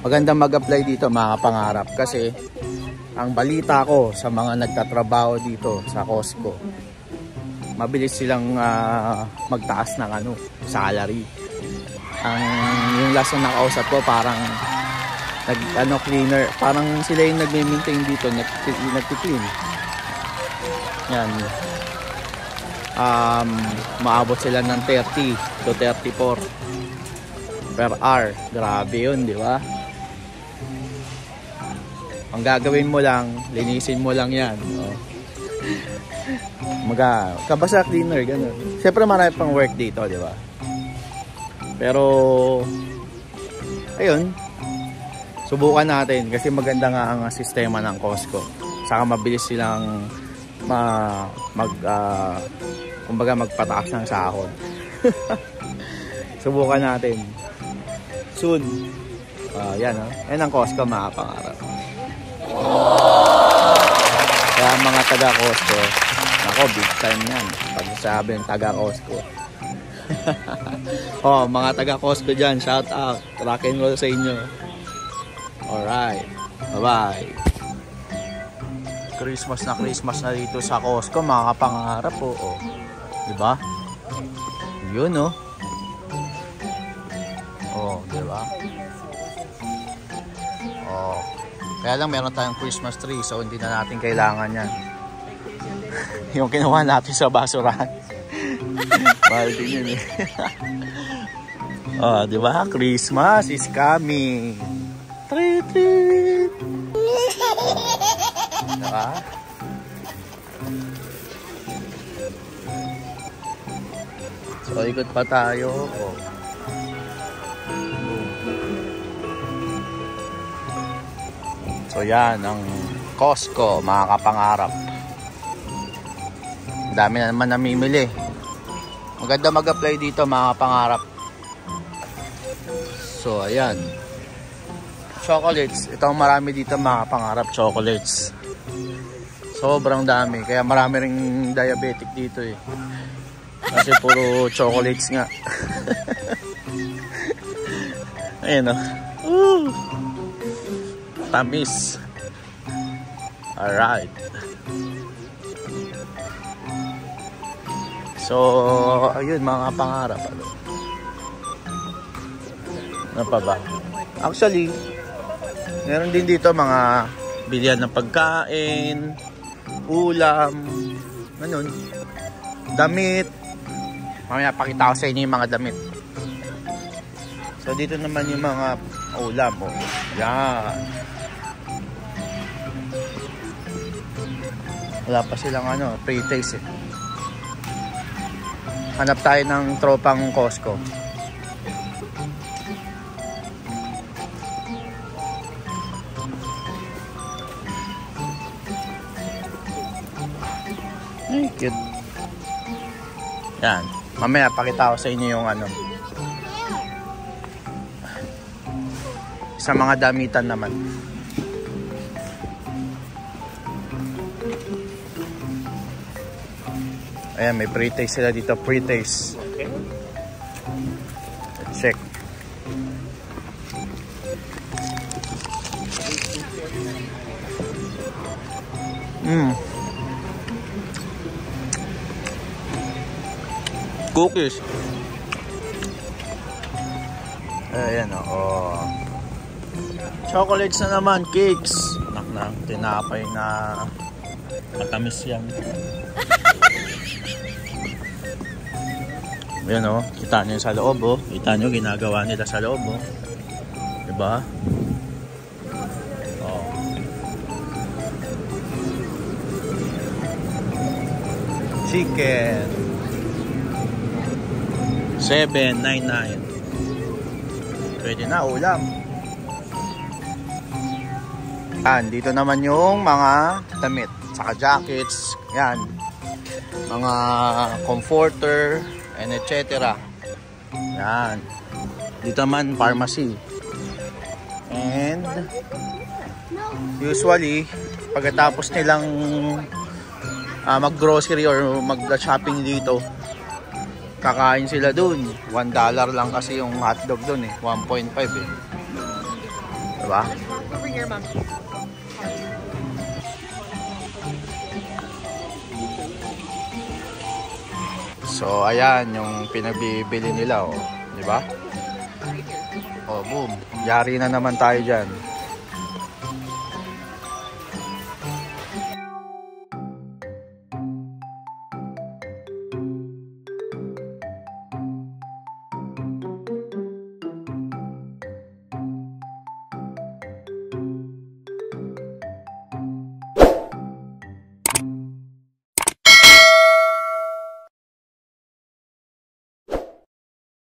Magandang mag-apply dito mga kapangarap kasi ang balita ko sa mga nagtatrabaho dito sa Costco, mabilis silang magtaas ng salary. Yung last na nakausap ko parang cleaner, parang sila yung nagme-maintain dito, nagti-clean. Yan. Maabot sila ng 30 to 34 per hour. Grabe yun, di ba? Ang gagawin mo lang, linisin mo lang yan. Kabasa cleaner, gano'n. Siyempre marami pang work dito, di ba? Pero, ayun, subukan natin kasi maganda nga ang sistema ng Costco. Saka mabilis silang magpataas ng sahod. Subukan natin. Soon. Yan, yan ang Costco mga pangarap. Kaya mga taga-Costco, ako big time yan pag sabi ng taga-Costco. Mga taga-Costco dyan, shout out, rock and roll sa inyo. Alright, bye bye. Christmas na dito sa Costco mga kapangarap po. Diba? Yun diba? Kaya lang meron tayong Christmas tree, so hindi na natin kailangan yan. Yung kinuha natin sa basurahan. Mahal din yun eh. Diba? Christmas is coming. Treat, treat. Diba? So ikot pa tayo. So yan ang Costco mga kapangarap. Dami na naman namimili. Maganda mag-apply dito mga kapangarap. So ayan, chocolates. Ito ang marami dito mga kapangarap, chocolates. Sobrang dami. Kaya marami ring diabetic dito eh. Kasi puro chocolates nga. Ayan tamis. Alright. So, ayun mga pangarap. Ano pa ba? Actually, meron din dito mga bilihan ng pagkain, ulam, damit. Mamaya pakita ko sa inyo yung mga damit. So, dito naman yung mga ulam. Yan. Wala pa silang pre-taste eh. Hanap tayo ng tropang Costco. Ay, cute. Yan. Mamaya pakita ko sa inyo yung sa mga damitan naman. Ayan, may pre-taste sila dito. Pre-taste. Okay. Check. Cookies. Ayan chocolates na naman. Cakes. Tinapay na matamis yan. Ayan kita nyo sa loob kita nyo ginagawa nila sa loob diba? Chicken $7.99. Pwede na ulam. Dito naman yung mga damit saka jackets, yan, mga comforter and etc. Yan. Dito naman pharmacy. And usually pagkatapos nilang mag-grocery or mag-shopping dito, kakain sila dun. $1 lang kasi yung hotdog dun 1.5 Diba? Over here, ma'am. So, ayan yung pinagbibili nila, oh. Di ba? Oh, boom. Yari na naman tayo dyan.